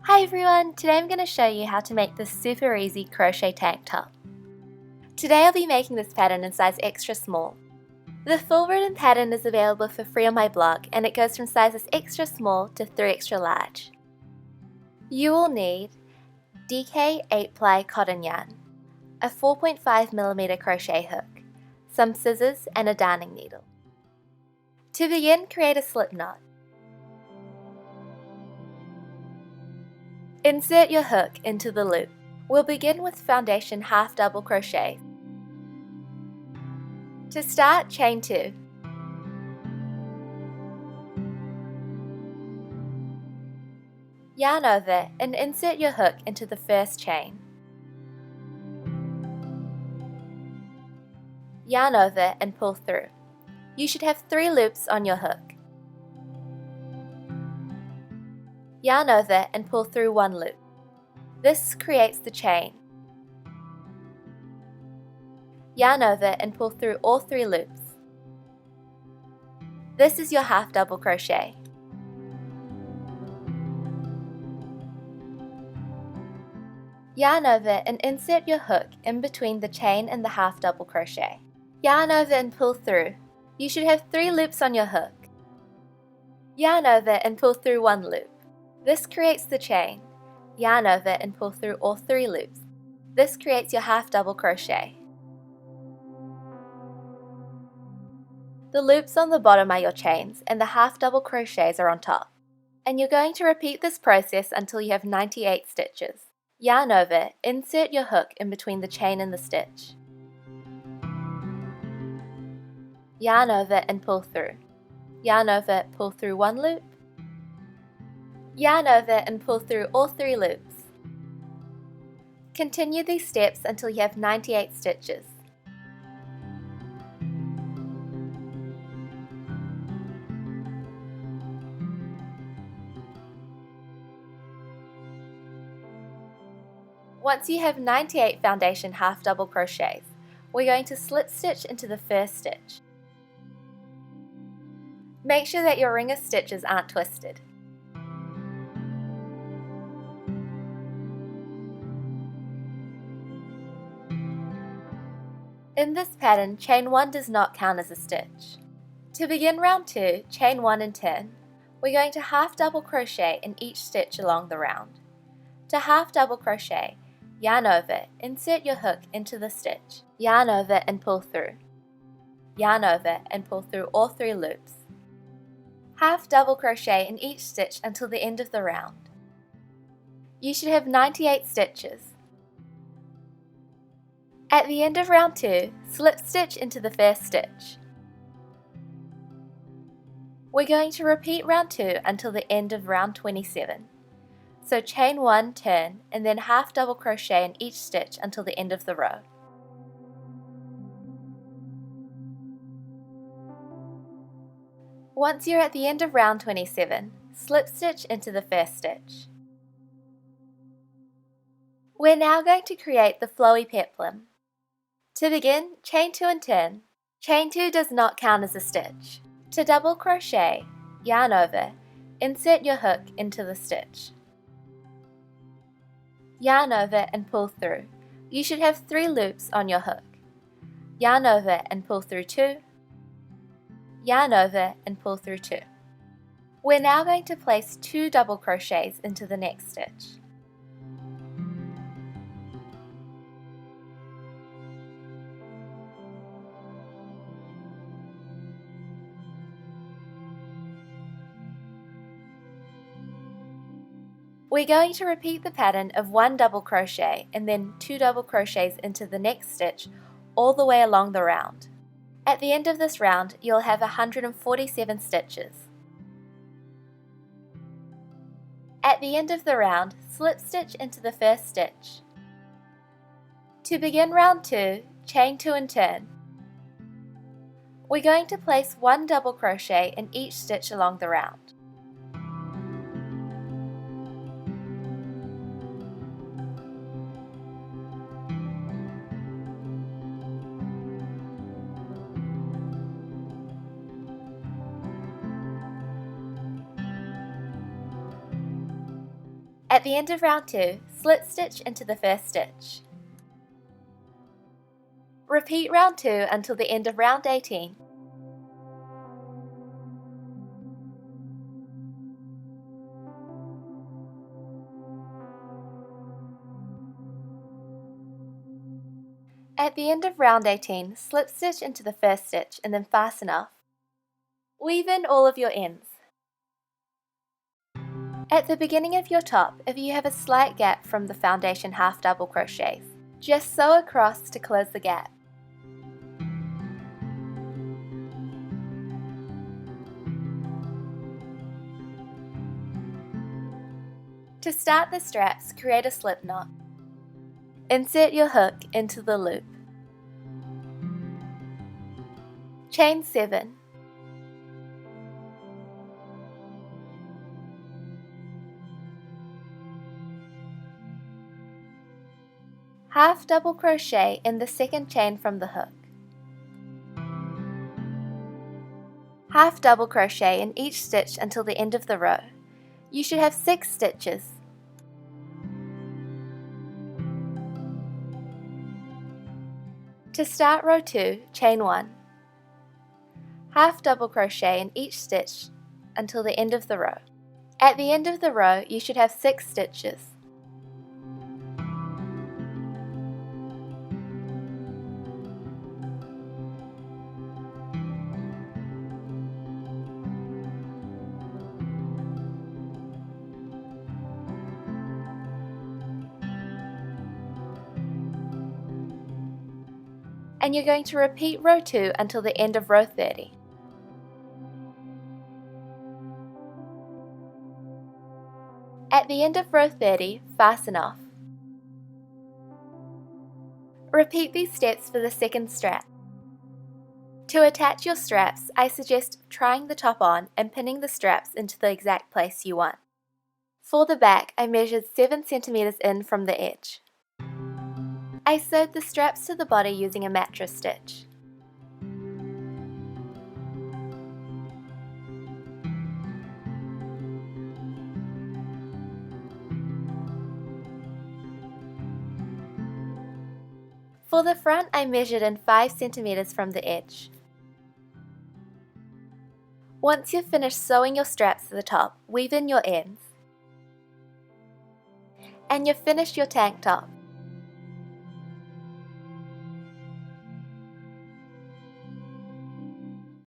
Hi everyone, today I'm going to show you how to make this super easy crochet tank top. Today I'll be making this pattern in size extra small. The full written pattern is available for free on my blog and it goes from sizes extra small to 3 extra large. You will need DK 8-ply cotton yarn, a 4.5mm crochet hook, some scissors and a darning needle. To begin, create a slip knot. Insert your hook into the loop. We'll begin with foundation half double crochet. To start, chain 2. Yarn over and insert your hook into the first chain. Yarn over and pull through. You should have 3 loops on your hook. Yarn over and pull through 1 loop. This creates the chain. Yarn over and pull through all 3 loops. This is your half double crochet. Yarn over and insert your hook in between the chain and the half double crochet. Yarn over and pull through. You should have 3 loops on your hook. Yarn over and pull through 1 loop. This creates the chain. Yarn over and pull through all 3 loops. This creates your half double crochet. The loops on the bottom are your chains and the half double crochets are on top. And you're going to repeat this process until you have 98 stitches. Yarn over, insert your hook in between the chain and the stitch. Yarn over and pull through. Yarn over, pull through 1 loop. Yarn over and pull through all 3 loops. Continue these steps until you have 98 stitches. Once you have 98 foundation half double crochets, we're going to slip stitch into the first stitch. Make sure that your ring of stitches aren't twisted. In this pattern, chain 1 does not count as a stitch. To begin round 2, chain 1 and turn. We're going to half double crochet in each stitch along the round. To half double crochet, yarn over, insert your hook into the stitch, yarn over and pull through. Yarn over and pull through all 3 loops. Half double crochet in each stitch until the end of the round. You should have 98 stitches. At the end of round 2, slip stitch into the first stitch. We're going to repeat round 2 until the end of round 27. So chain 1, turn, and then half double crochet in each stitch until the end of the row. Once you're at the end of round 27, slip stitch into the first stitch. We're now going to create the flowy peplum. To begin, chain 2 and turn. Chain 2 does not count as a stitch. To double crochet, yarn over, insert your hook into the stitch. Yarn over and pull through. You should have 3 loops on your hook. Yarn over and pull through 2. Yarn over and pull through 2. We're now going to place 2 double crochets into the next stitch. We're going to repeat the pattern of 1 double crochet and then 2 double crochets into the next stitch all the way along the round. At the end of this round, you'll have 147 stitches. At the end of the round, slip stitch into the first stitch. To begin round 2, chain 2 and turn. We're going to place 1 double crochet in each stitch along the round. At the end of round 2, slip stitch into the first stitch. Repeat round 2 until the end of round 18. At the end of round 18, slip stitch into the first stitch and then fasten off. Weave in all of your ends. At the beginning of your top, if you have a slight gap from the foundation half double crochets, just sew across to close the gap. To start the straps, create a slip knot. Insert your hook into the loop. Chain 7. Half double crochet in the second chain from the hook. Half double crochet in each stitch until the end of the row. You should have 6 stitches. To start row 2, chain 1. Half double crochet in each stitch until the end of the row. At the end of the row, you should have 6 stitches. And you're going to repeat row 2 until the end of row 30. At the end of row 30, fasten off. Repeat these steps for the second strap. To attach your straps, I suggest trying the top on and pinning the straps into the exact place you want. For the back, I measured 7 cm in from the edge. I sewed the straps to the body using a mattress stitch. For the front, I measured in 5 cm from the edge. Once you've finished sewing your straps to the top, weave in your ends. And you've finished your tank top.